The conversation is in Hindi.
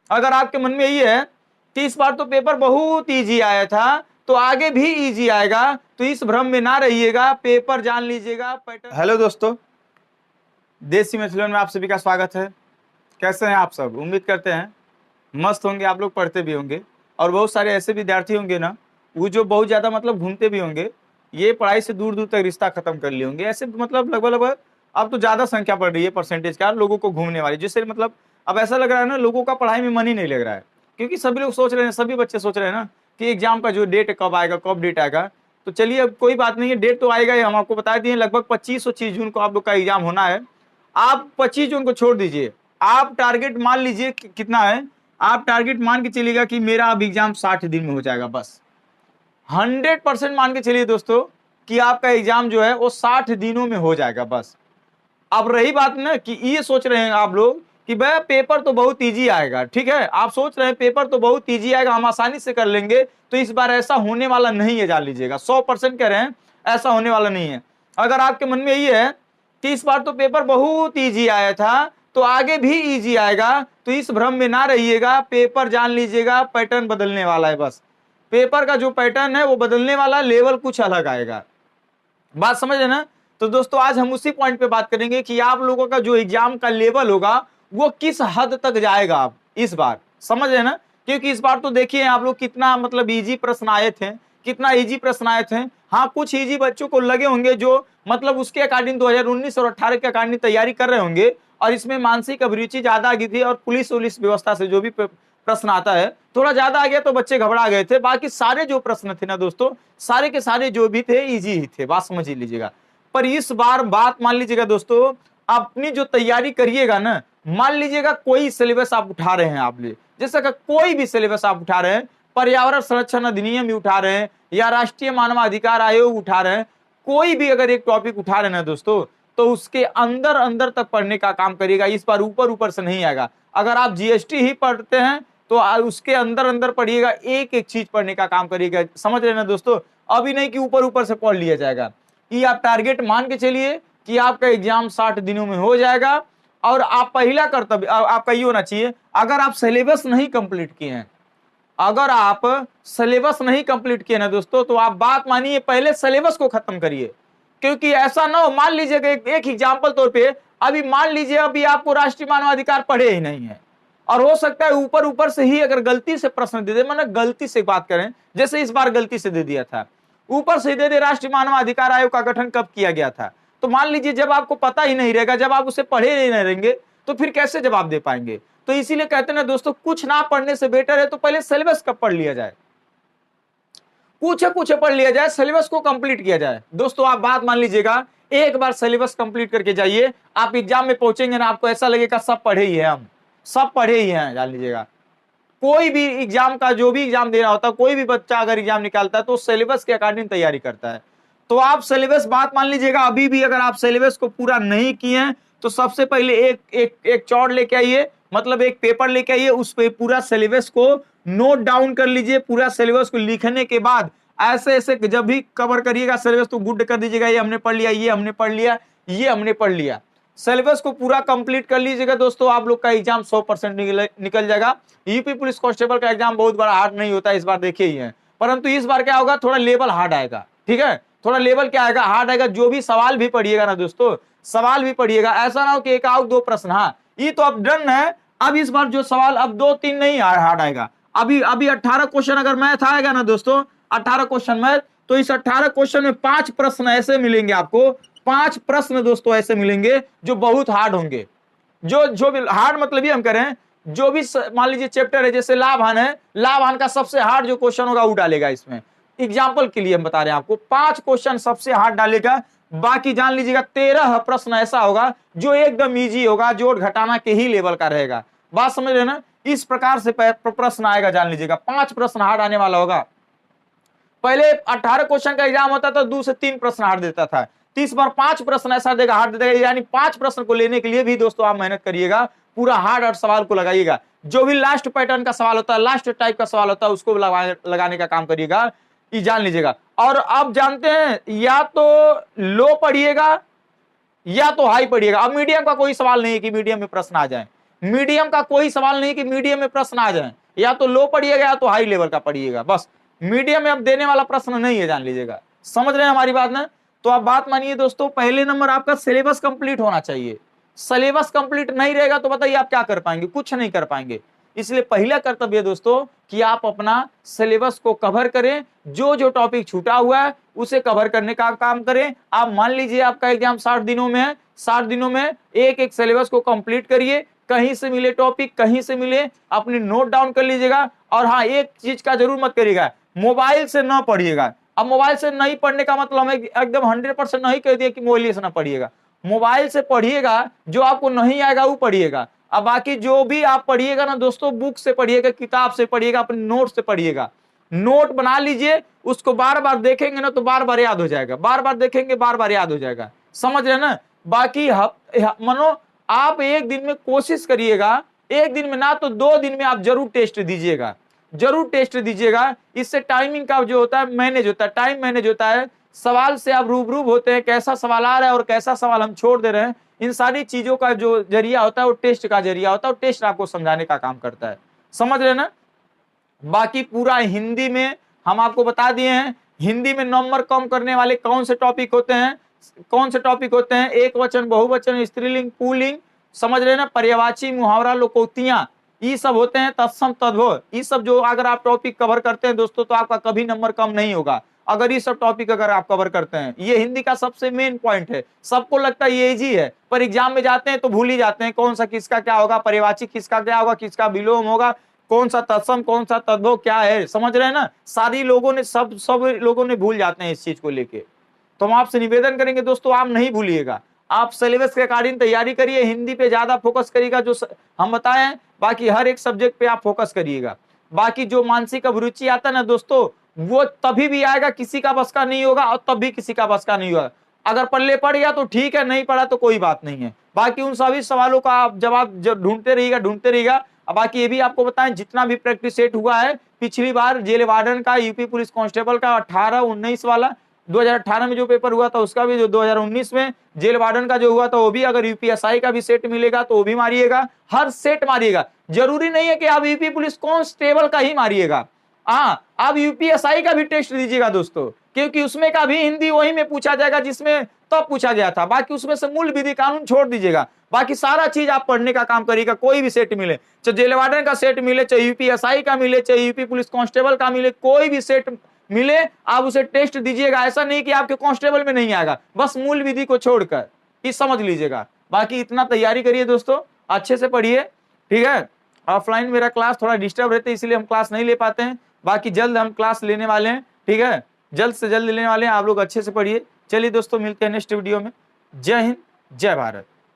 अगर आपके मन में यही है कि इस बार तो पेपर बहुत इजी आया था तो आगे भी इजी आएगा, तो इस भ्रम में ना रहिएगा, पेपर जान लीजिएगा पैटर्न। हेलो दोस्तों, देसी मैथिली में आप सभी का स्वागत है। कैसे हैं आप सब? उम्मीद करते हैं मस्त होंगे, आप लोग पढ़ते भी होंगे और बहुत सारे ऐसे विद्यार्थी होंगे ना वो जो बहुत ज्यादा मतलब घूमते भी होंगे, ये पढ़ाई से दूर दूर तक रिश्ता खत्म कर लिए होंगे। ऐसे मतलब लगभग लगभग अब तो ज्यादा संख्या पड़ रही है परसेंटेज का लोगों को घूमने वाली, जिससे मतलब अब ऐसा लग रहा है ना लोगों का पढ़ाई में मन ही नहीं लग रहा है, क्योंकि सभी लोग सोच रहे हैं, सभी बच्चे सोच रहे हैं ना कि एग्जाम का जो डेट कब आएगा, कब डेट आएगा। तो चलिए अब कोई बात नहीं है, डेट तो आएगा ही। हम आपको बता दिए लगभग 25 और 30 जून को आप लोग का एग्जाम होना है। आप 25 जून को छोड़ दीजिए, आप टारगेट मान लीजिए कितना है, आप टारगेट मान के चलिएगा कि मेरा अब एग्जाम 60 दिन में हो जाएगा। बस 100% मान के चलिए दोस्तों कि आपका एग्जाम जो है वो 60 दिनों में हो जाएगा। बस अब रही बात ना कि ये सोच रहे हैं आप लोग कि भाई पेपर तो बहुत इजी आएगा, ठीक है, आप सोच रहे हैं पेपर तो बहुत इजी आएगा, हम आसानी से कर लेंगे, तो इस बार ऐसा होने वाला नहीं है, जान लीजिएगा। 100% कह रहे हैं ऐसा होने वाला नहीं है। अगर आपके मन में यही है कि इस बार तो पेपर बहुत इजी आया था तो आगे भी इजी आएगा, तो इस भ्रम में ना रहिएगा, पेपर जान लीजिएगा पैटर्न बदलने वाला है। बस पेपर का जो पैटर्न है वो बदलने वाला, लेवल कुछ अलग आएगा। बात समझ रहे ना? तो दोस्तों आज हम उसी पॉइंट पे बात करेंगे कि आप लोगों का जो एग्जाम का लेवल होगा वो किस हद तक जाएगा आप इस बार, समझ रहे ना? क्योंकि इस बार तो देखिए आप लोग कितना मतलब इजी प्रश्न आए थे, कितना इजी प्रश्न आए थे। हाँ, कुछ इजी बच्चों को लगे होंगे जो मतलब उसके अकॉर्डिंग 2019 और 18 के अकॉर्डिंग तैयारी कर रहे होंगे और इसमें मानसिक अभिरुचि ज्यादा आ गई थी और पुलिस व्यवस्था से जो भी प्रश्न आता है थोड़ा ज्यादा आ गया तो बच्चे घबरा गए थे। बाकी सारे जो प्रश्न थे ना दोस्तों, सारे के सारे जो भी थे इजी ही थे, बात समझ ही लीजिएगा। पर इस बार बात मान लीजिएगा दोस्तों, अपनी जो तैयारी करिएगा ना, मान लीजिएगा कोई सिलेबस आप उठा रहे हैं, आप जैसे कोई भी सिलेबस आप उठा रहे हैं, पर्यावरण संरक्षण अधिनियम भी उठा रहे हैं या राष्ट्रीय मानवाधिकार आयोग उठा रहे हैं, कोई भी अगर एक टॉपिक उठा रहे हैं ना दोस्तों, तो उसके अंदर अंदर तक पढ़ने का काम करिएगा। इस बार ऊपर ऊपर से नहीं आएगा। अगर आप जीएसटी ही पढ़ते हैं तो उसके अंदर अंदर पढ़िएगा, एक एक चीज पढ़ने का काम करिएगा, समझ रहे ना दोस्तों? अभी नहीं कि ऊपर ऊपर से पढ़ लिया जाएगा। ये आप टारगेट मान के चलिए कि आपका एग्जाम 60 दिनों में हो जाएगा। और आप पहला कर्तव्य आपका ये होना चाहिए, अगर आप सिलेबस नहीं कंप्लीट किए हैं, अगर आप सिलेबस नहीं कंप्लीट किए ना दोस्तों, तो आप बात मानिए पहले सिलेबस को खत्म करिए। क्योंकि ऐसा ना हो, मान लीजिएगा एक एग्जाम्पल तौर पे, अभी मान लीजिए अभी आपको राष्ट्रीय मानवाधिकार पढ़े ही नहीं है और हो सकता है ऊपर ऊपर से ही अगर गलती से प्रश्न दे दे, माने गलती से बात करें, जैसे इस बार गलती से दे दिया था, ऊपर से दे दे राष्ट्रीय मानवाधिकार आयोग का गठन कब किया गया था। तो मान लीजिए जब आपको पता ही नहीं रहेगा, जब आप उसे पढ़े ही नहीं रहेंगे, तो फिर कैसे जवाब दे पाएंगे? तो इसीलिए कहते हैं ना दोस्तों, कुछ ना पढ़ने से बेटर है तो पहले सिलेबस कब पढ़ लिया जाए, कुछ पढ़ लिया जाए, सिलेबस को कंप्लीट किया जाए। दोस्तों आप बात मान लीजिएगा, एक बार सिलेबस कंप्लीट करके जाइए, आप एग्जाम में पहुंचेंगे ना, आपको ऐसा लगेगा सब पढ़े ही है, हम सब पढ़े ही हैं। जान लीजिएगा कोई भी एग्जाम का, जो भी एग्जाम दे रहा होता है, कोई भी बच्चा अगर एग्जाम निकालता है तो सिलेबस के अकॉर्डिंग तैयारी करता है। तो आप सिलेबस बात मान लीजिएगा, अभी भी अगर आप सिलेबस को पूरा नहीं किए हैं तो सबसे पहले एक चौड़ लेके आइए, मतलब एक पेपर लेके आइए, उस पे पूरा सिलेबस को नोट डाउन कर लीजिए। पूरा सिलेबस को लिखने के बाद ऐसे ऐसे जब भी कवर करिएगा सिलेबस तो गुड कर दीजिएगा, ये हमने पढ़ लिया, ये हमने पढ़ लिया, ये हमने पढ़ लिया। सिलेबस को पूरा कंप्लीट कर लीजिएगा दोस्तों, आप लोग का एग्जाम 100% निकल जाएगा। यूपी पुलिस कांस्टेबल का एग्जाम बहुत बड़ा हार्ड नहीं होता, इस बार देखिए ही है, परंतु इस बार क्या होगा, थोड़ा लेवल हार्ड आएगा, ठीक है, थोड़ा लेवल क्या आएगा, हार्ड आएगा। जो भी सवाल भी पढ़िएगा ना दोस्तों, सवाल भी पढ़िएगा, ऐसा ना हो कि एक आउट दो प्रश्न, हाँ ये तो अब डन है, अब इस बार जो सवाल अब 2-3 नहीं हार्ड आएगा। अभी 18 क्वेश्चन अगर मैथ आएगा ना दोस्तों, 18 क्वेश्चन मैथ, तो इस 18 क्वेश्चन में 5 प्रश्न ऐसे मिलेंगे आपको, 5 प्रश्न दोस्तों ऐसे मिलेंगे जो बहुत हार्ड होंगे। जो भी हार्ड मतलब ये हम कह रहे हैं, जो भी मान लीजिए चैप्टर है, जैसे लाभान है, लाभान का सबसे हार्ड जो क्वेश्चन होगा वो डालेगा इसमें। एग्जाम्पल के लिए हम बता रहे हैं आपको, 5 क्वेश्चन सबसे हार्ड डालेगा, बाकी जान लीजिएगा 13 प्रश्न ऐसा होगा जो एकदम इजी होगा, जोड़ घटाना के ही लेवल का रहेगा। बात समझ रहे ना? इस प्रकार से प्रश्न आएगा, जान लीजिएगा 5 प्रश्न हार्ड आने वाला होगा। पहले 18 क्वेश्चन का एग्जाम होता था, 2 से 3 प्रश्न हार्ड देता था, 30 बार 5 प्रश्न ऐसा देगा, हार्ड देगा। यानी 5 प्रश्न को लेने के लिए भी दोस्तों आप मेहनत करिएगा, पूरा हार्ड सवाल को लगाइएगा। जो भी लास्ट पैटर्न का सवाल होता है, लास्ट टाइप का सवाल होता है, उसको लगाने का काम करिएगा, ये जान लीजिएगा। और अब जानते हैं, या तो लो पढ़िएगा या तो हाई पढ़िएगा। अब मीडियम का कोई सवाल नहीं है कि मीडियम में प्रश्न आ जाए, मीडियम का कोई सवाल नहीं कि मीडियम में प्रश्न आ जाए, या तो लो पढ़िएगा या तो हाई लेवल का पढ़िएगा, बस मीडियम में अब देने वाला प्रश्न नहीं है, जान लीजिएगा। समझ रहे हैं हमारी बात ना? तो आप बात मानिए दोस्तों, पहले नंबर आपका सिलेबस कंप्लीट होना चाहिए। सिलेबस कंप्लीट नहीं रहेगा तो बताइए आप क्या कर पाएंगे? कुछ नहीं कर पाएंगे। इसलिए पहला कर्तव्य दोस्तों कि आप अपना सिलेबस को कवर करें, जो जो टॉपिक छूटा हुआ है उसे कवर करने का काम करें। आप मान लीजिए आपका एग्जाम 60 दिनों में है, 60 दिनों में एक एक सिलेबस को कंप्लीट करिए। कहीं से मिले टॉपिक, कहीं से मिले, अपनी नोट डाउन कर लीजिएगा। और हाँ, एक चीज का जरूर मत करिएगा, मोबाइल से ना पढ़िएगा। अब मोबाइल से नहीं पढ़ने का मतलब हमें एकदम 100% नहीं कह दिया कि मोबाइल से ना पढ़िएगा। मोबाइल से पढ़िएगा, जो आपको नहीं आएगा वो पढ़िएगा। अब बाकी जो भी आप पढ़िएगा ना दोस्तों, बुक से पढ़िएगा, किताब से पढ़िएगा, अपने नोट से पढ़िएगा। नोट बना लीजिए, उसको बार बार देखेंगे ना तो बार बार याद हो जाएगा, बार बार देखेंगे बार बार याद हो जाएगा। समझ रहे ना? बाकी मनो आप एक दिन में कोशिश करिएगा, एक दिन में ना तो 2 दिन में आप जरूर टेस्ट दीजिएगा, जरूर टेस्ट दीजिएगा। इससे टाइमिंग का जो होता है मैनेज होता है, टाइम मैनेज होता है। सवाल से आप रूबरू होते हैं, कैसा सवाल आ रहा है और कैसा सवाल हम छोड़ दे रहे हैं, इन सारी चीजों का जो जरिया होता है वो टेस्ट का जरिया होता है, और टेस्ट आपको समझाने का काम करता है। समझ रहे ना? बाकी पूरा हिंदी में हम आपको बता दिए हैं, हिंदी में नंबर कम करने वाले कौन से टॉपिक होते हैं, कौन से टॉपिक होते हैं, एक वचन, बहुवचन, स्त्रीलिंग, पुल्लिंग, समझ रहे ना, पर्यायवाची, मुहावरा, लोकोक्तियां, ये सब होते हैं, तत्सम, तद्भव, ये सब जो अगर आप टॉपिक कवर करते हैं दोस्तों तो आपका कभी नंबर कम नहीं होगा, अगर ये सब टॉपिक अगर आप कवर करते हैं। ये हिंदी का सबसे मेन पॉइंट है। सबको लगता है ये इजी है, पर एग्जाम में जाते हैं तो भूल ही जाते हैं कौन सा किसका क्या होगा, पर्यायवाची किसका क्या होगा, किसका विलोम होगा, कौन सा तत्सम, कौन सा तद्भव क्या है। समझ रहे हैं ना? सारी लोगों ने सब लोगों ने भूल जाते हैं इस चीज को लेके। तो हम आपसे निवेदन करेंगे दोस्तों, आप नहीं भूलिएगा, आप सिलेबस के अकॉर्डिंग तैयारी करिए, हिंदी पे ज्यादा फोकस करिएगा जो हम बताए हैं, बाकी हर एक सब्जेक्ट पे आप फोकस करिएगा। बाकी जो मानसिक अभिरुचि आता है ना दोस्तों, वो तभी भी आएगा, किसी का बस का नहीं होगा, और तब भी किसी का बस का नहीं होगा। अगर पल्ले पड़ गया तो ठीक है, नहीं पड़ा तो कोई बात नहीं है। बाकी उन सभी सवालों का आप जवाब ढूंढते रहिएगा। बाकी ये भी आपको बताएं, जितना भी प्रैक्टिस सेट हुआ है पिछली बार जेल वार्डन का, यूपी पुलिस कांस्टेबल का 18-19 वाला, 2018 में जो पेपर हुआ था उसका भी, जो 2019 में जेल वार्डन का जो हुआ था वो भी, अगर यूपीएसआई का भी सेट मिलेगा तो वो भी मारिएगा, हर सेट मारिएगा। जरूरी नहीं है कि आप यूपी पुलिस कांस्टेबल का ही मारिएगा, हाँ आप यूपीएसआई का भी टेस्ट दीजिएगा दोस्तों, क्योंकि उसमें का भी हिंदी वही में पूछा जाएगा जिसमें तब पूछा गया था। बाकी उसमें से मूल विधि कानून छोड़ दीजिएगा, बाकी सारा चीज आप पढ़ने का काम करिएगा। कोई भी सेट मिले, चाहे जेल वार्डन का सेट मिले, चाहे यूपीएसआई का मिले, चाहे यूपी पुलिस कांस्टेबल का मिले, कोई भी सेट मिले आप उसे टेस्ट दीजिएगा। ऐसा नहीं कि आपके कांस्टेबल में नहीं आएगा, बस मूल विधि को छोड़कर, ये समझ लीजिएगा। बाकी इतना तैयारी करिए दोस्तों, अच्छे से पढ़िए, ठीक है। ऑफलाइन मेरा क्लास थोड़ा डिस्टर्ब रहता है, इसलिए हम क्लास नहीं ले पाते हैं। बाकी जल्द हम क्लास लेने वाले हैं, ठीक है, जल्द से जल्द लेने वाले हैं। आप लोग अच्छे से पढ़िए। चलिए दोस्तों, मिलते हैं नेक्स्ट वीडियो में। जय हिंद, जय भारत।